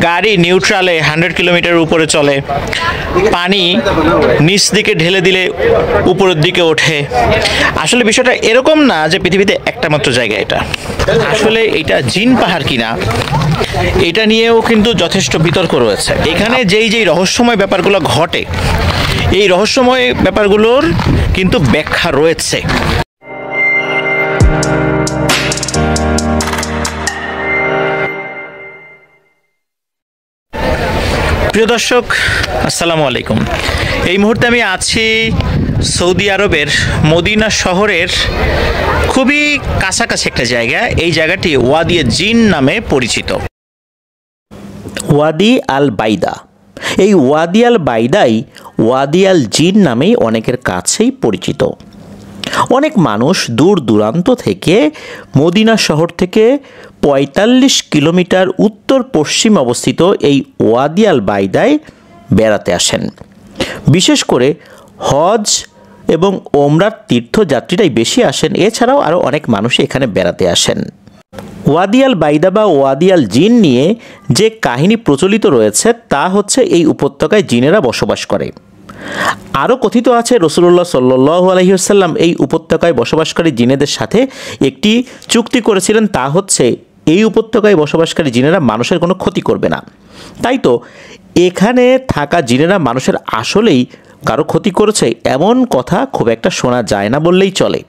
গাড়ি নিউট্রালে 100 কিলোমিটার উপরে চলে, পানি নিচ দিকে ঢেলে দিলে উপরের দিকে ওঠে। আসলে বিষয়টা এরকম না যে পৃথিবীতে একটা মাত্র জায়গা এটা। আসলে এটা জিন পাহাড় কিনা এটা নিয়েও কিন্তু যথেষ্ট বিতর্ক রয়েছে। এখানে যেই রহস্যময় ব্যাপারগুলো ঘটে, এই রহস্যময় ব্যাপারগুলোর কিন্তু ব্যাখ্যা রয়েছে। প্রিয় দর্শক, আসসালামু আলাইকুম। এই মুহূর্তে আমি আছি সৌদি আরবের মদিনা শহরের খুবই কাছাকাছি একটা জায়গা। এই জায়গাটি ওয়াদি জিন নামে পরিচিত। ওয়াদি আল বাইদা। এই ওয়াদি আল বাইদাই ওয়াদি আল জিন নামেই অনেকের কাছেই পরিচিত। অনেক মানুষ দূর দূরান্ত থেকে মদিনা শহর থেকে ৪৫ কিলোমিটার উত্তর পশ্চিম অবস্থিত এই ওয়াদি আল বাইদায় বেড়াতে আসেন। বিশেষ করে হজ এবং ওমরার তীর্থযাত্রীরাই বেশি আসেন। এছাড়াও আরও অনেক মানুষ এখানে বেড়াতে আসেন। ওয়াদি আল বাইদা বা ওয়াদি আল জিন নিয়ে যে কাহিনী প্রচলিত রয়েছে তা হচ্ছে এই উপত্যকায় জিনেরা বসবাস করে। আরও কথিত আছে রাসূলুল্লাহ সাল্লাল্লাহু আলাইহি ওয়াসাল্লাম এই উপত্যকায় বসবাসকারী জিনেদের সাথে একটি চুক্তি করেছিলেন, তা হচ্ছে এই উপত্যকায় বসবাসকারী জিনেরা মানুষের কোনো ক্ষতি করবে না। তাই তো এখানে থাকা জিনেরা মানুষের আসলেই কারো ক্ষতি করেছে এমন কথা খুব একটা শোনা যায় না বললেই চলে।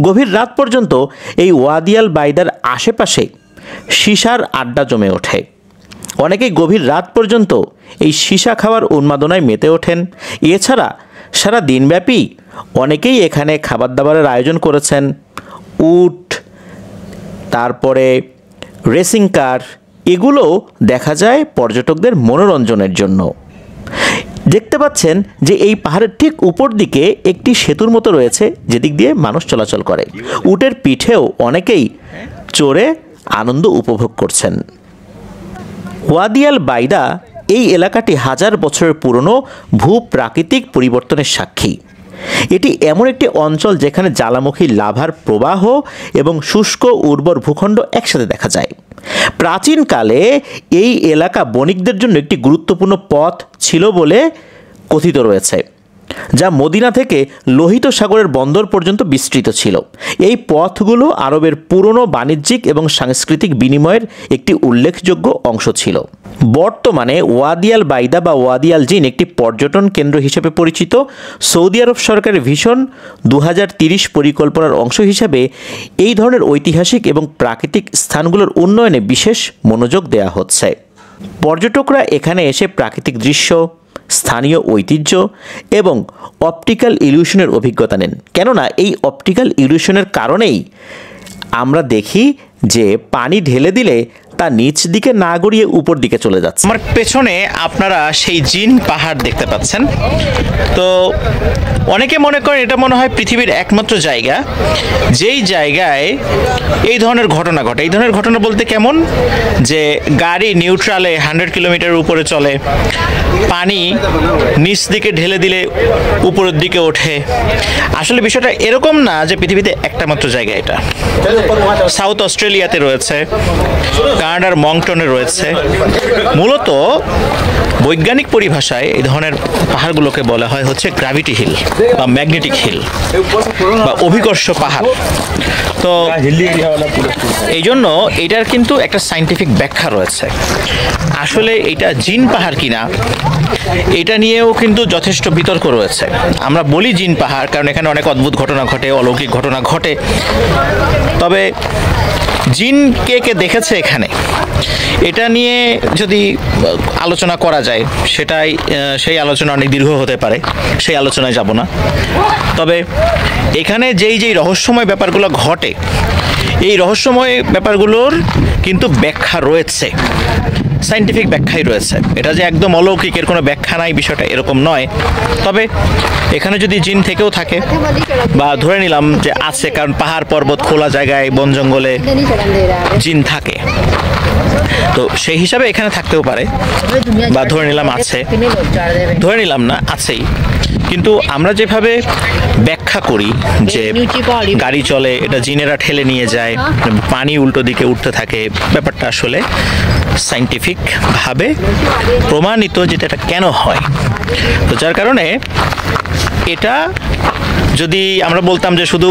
গভীর রাত পর্যন্ত এই ওয়াদি আল বাইদার আশেপাশে সীসার আড্ডা জমে ওঠে। অনেকেই গভীর রাত পর্যন্ত এই সীসা খাওয়ার উন্মাদনায় মেতে ওঠেন। এছাড়া সারা দিনব্যাপী অনেকেই এখানে খাবার দাবারের আয়োজন করেছেন। উট, তারপরে রেসিং কার, এগুলো দেখা যায় পর্যটকদের মনোরঞ্জনের জন্য। দেখতে পাচ্ছেন যে এই পাহাড়ের ঠিক উপর দিকে একটি সেতুর মতো রয়েছে যেদিক দিয়ে মানুষ চলাচল করে। উটের পিঠেও অনেকেই চড়ে আনন্দ উপভোগ করছেন। ওয়াদি আল বাইদা এই এলাকাটি হাজার বছরের পুরনো ভূপ্রাকৃতিক পরিবর্তনের সাক্ষী। এটি এমন একটি অঞ্চল যেখানে জ্বালামুখী লাভার প্রবাহ এবং শুষ্ক উর্বর ভূখণ্ড একসাথে দেখা যায়। প্রাচীনকালে এই এলাকা বণিকদের জন্য একটি গুরুত্বপূর্ণ পথ ছিল বলে কথিত রয়েছে, যা মদিনা থেকে লোহিত সাগরের বন্দর পর্যন্ত বিস্তৃত ছিল। এই পথগুলো আরবের পুরনো বাণিজ্যিক এবং সাংস্কৃতিক বিনিময়ের একটি উল্লেখযোগ্য অংশ ছিল। বর্তমানে ওয়াদি আল বাইদা বা ওয়াদি আল জিন একটি পর্যটন কেন্দ্র হিসেবে পরিচিত। সৌদি আরব সরকারের ভিশন 2030 পরিকল্পনার অংশ হিসেবে এই ধরনের ঐতিহাসিক এবং প্রাকৃতিক স্থানগুলোর উন্নয়নে বিশেষ মনোযোগ দেওয়া হচ্ছে। পর্যটকরা এখানে এসে প্রাকৃতিক দৃশ্য, স্থানীয় ঐতিহ্য এবং অপটিক্যাল ইলিউশনের অভিজ্ঞতা নেন। কেননা এই অপটিক্যাল ইলিউশনের কারণেই আমরা দেখি যে পানি ঢেলে দিলে তা নিচ দিকে না গড়িয়ে উপর দিকে চলে যাচ্ছে। আমার পেছনে আপনারা সেই জিন পাহাড় দেখতে পাচ্ছেন। তো অনেকে মনে করেন এটা মনে হয় পৃথিবীর একমাত্র জায়গা যেই জায়গায় এই ধরনের ঘটনা ঘটে। এই ধরনের ঘটনা বলতে কেমন, যে গাড়ি নিউট্রালে 100 কিলোমিটার উপরে চলে, পানি নিচ দিকে ঢেলে দিলে উপরের দিকে ওঠে। আসলে বিষয়টা এরকম না যে পৃথিবীতে একটা মাত্র জায়গা এটা। সাউথ অস্ট্রেলিয়াতে রয়েছে, কানাডার মংটনে রয়েছে। মূলত বৈজ্ঞানিক পরিভাষায় এই ধরনের পাহাড়গুলোকে বলা হয় হচ্ছে গ্র্যাভিটি হিল বা ম্যাগনেটিক হিল বা অভিকর্ষ পাহাড়। তো এই জন্য এটার কিন্তু একটা সায়েন্টিফিক ব্যাখ্যা রয়েছে। আসলে এটা জিন পাহাড় কিনা এটা নিয়েও কিন্তু যথেষ্ট বিতর্ক রয়েছে। আমরা বলি জিন পাহাড় কারণ এখানে অনেক অদ্ভুত ঘটনা ঘটে, অলৌকিক ঘটনা ঘটে। তবে জিন কে কে দেখেছে এখানে এটা নিয়ে যদি আলোচনা করা যায় সেই আলোচনা অনেক দীর্ঘ হতে পারে, সেই আলোচনায় যাব না। তবে এখানে যেই রহস্যময় ব্যাপারগুলো ঘটে, এই রহস্যময় ব্যাপারগুলোর কিন্তু ব্যাখ্যা রয়েছে, সায়েন্টিফিক ব্যাখ্যাই রয়েছে। এটা যে একদম অলৌকিকের কোনো ব্যাখ্যা নাই বিষয়টা এরকম নয়। তবে এখানে যদি জিন থেকেও থাকে বা ধরে নিলাম যে আছে, কারণ পাহাড় পর্বত খোলা জায়গায় বন জঙ্গলে জিন থাকে, তো সেই হিসাবে এখানে থাকতেও পারে, বা ধরে নিলাম আছে, ধরে নিলাম না আছেই। কিন্তু আমরা যেভাবে ব্যাখ্যা করি যে গাড়ি চলে, এটা জিনেরা ঠেলে নিয়ে যায়, পানি উল্টো দিকে উঠতে থাকে, ব্যাপারটা আসলে সায়েন্টিফিকভাবে প্রমাণিত যেটা এটা কেন হয়। তো যার কারণে এটা যদি আমরা বলতাম যে শুধু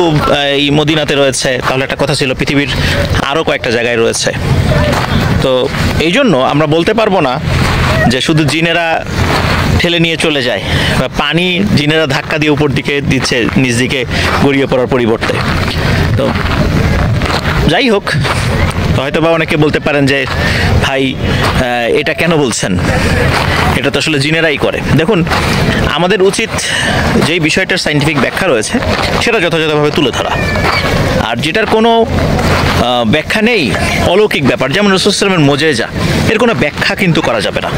এই মদিনাতে রয়েছে, তাহলে একটা কথা ছিল পৃথিবীর আরও কয়েকটা জায়গায় রয়েছে। তো এই জন্য আমরা বলতে পারবো না যে শুধু জিনেরা ঠেলে নিয়ে চলে যায়, বা পানি জিনেরা ধাক্কা দিয়ে উপর দিকে দিচ্ছে নিচ দিকে গড়িয়ে পড়ার পরিবর্তে। তো যাই হোক, হয়তো বা অনেকে বলতে পারেন যে ভাই এটা কেন বলছেন, এটা তো আসলে জিনেরাই করে। দেখুন, আমাদের উচিত যেই বিষয়টার সায়েন্টিফিক ব্যাখ্যা রয়েছে সেটা যথাযথভাবে তুলে ধরা, আর যেটার কোনো ব্যাখ্যা নেই, অলৌকিক ব্যাপার যেমন রাসূল সাল্লাল্লাহু আলাইহি ওয়াসাল্লামের মুজিজা, এর কোনো ব্যাখ্যা কিন্তু করা যাবে না।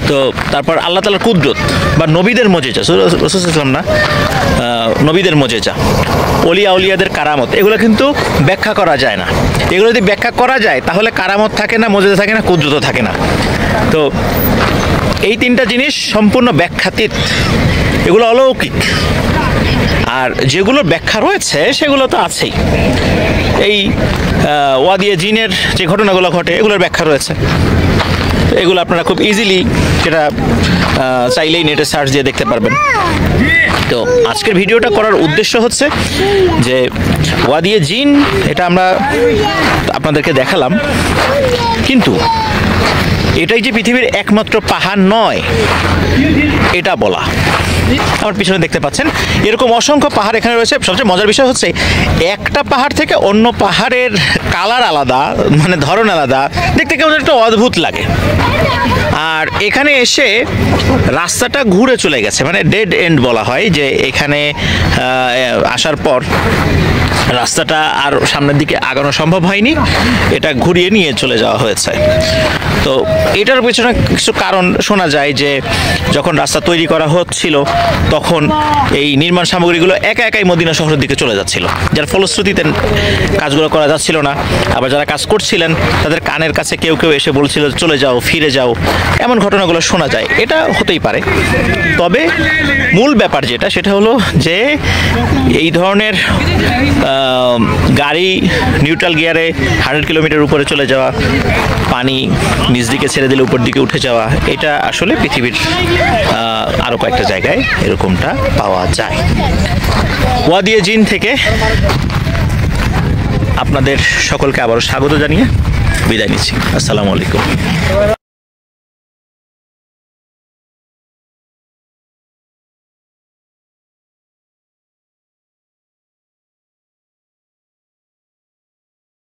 তো তারপর আল্লাহ তাআলার কুদরত বা নবীদের মুজিজা, রাসূল সাল্লাল্লাহু আলাইহি ওয়াসাল্লাম না, নবীদের মুজিজা, ওলিয়া উলিয়াদের কারামত, এগুলো কিন্তু ব্যাখ্যা করা যায় না। এগুলো যদি ব্যাখ্যা করা যায় তাহলে কারামত থাকে না, মুজিজা থাকে না, কুদরত থাকে না। তো এই তিনটা জিনিস সম্পূর্ণ ব্যাখ্যাতীত, এগুলো অলৌকিক। আর যেগুলোর ব্যাখ্যা রয়েছে সেগুলো তো আছেই। এই ওয়াদিয়ে জিনের যে ঘটনাগুলো ঘটে এগুলোর ব্যাখ্যা রয়েছে, এগুলো আপনারা খুব ইজিলি সেটা চাইলেই নেটে সার্চ দিয়ে দেখতে পারবেন। তো আজকের ভিডিওটা করার উদ্দেশ্য হচ্ছে যে ওয়াদিয়ে জিন এটা আমরা আপনাদেরকে দেখালাম, কিন্তু এটাই যে পৃথিবীর একমাত্র পাহাড় নয় এটা বলা। আমার পিছনে দেখতে পাচ্ছেন এরকম অসংখ্য পাহাড় এখানে রয়েছে। সবচেয়ে মজার বিষয় হচ্ছে একটা পাহাড় থেকে অন্য পাহাড়ের কালার আলাদা, মানে ধরন আলাদা, দেখতে কেমন একটা অদ্ভুত লাগে। আর এখানে এসে রাস্তাটা ঘুরে চলে গেছে, মানে ডেড এন্ড বলা হয়, যে এখানে আসার পর রাস্তাটা আর সামনের দিকে আগানো সম্ভব হয়নি, এটা ঘুরিয়ে নিয়ে চলে যাওয়া হয়েছে। তো এটার পেছনে কিছু কারণ শোনা যায় যে যখন রাস্তা তৈরি করা হচ্ছিল তখন এই নির্মাণ সামগ্রীগুলো একা একাই মদিনা শহরের দিকে চলে যাচ্ছিল, যার ফলশ্রুতিতে কাজগুলো করা যাচ্ছিল না। আবার যারা কাজ করছিলেন তাদের কানের কাছে কেউ কেউ এসে বলছিল চলে যাও, ফিরে যাও, এমন ঘটনাগুলো শোনা যায়। এটা হতেই পারে, তবে মূল ব্যাপার যেটা সেটা হলো যে এই ধরনের গাড়ি নিউট্রাল গিয়ারে 100 কিলোমিটার উপরে চলে যাওয়া, পানি নিচ দিকে ছেড়ে দিলে উপর দিকে উঠে যাওয়া, এটা আসলে পৃথিবীর আরও কয়েকটা জায়গায় এরকমটা পাওয়া যায়। ওয়াদিয়ে জিন থেকে আপনাদের সকলকে আবারও স্বাগত জানিয়ে বিদায় নিচ্ছি। আসসালামু আলাইকুম।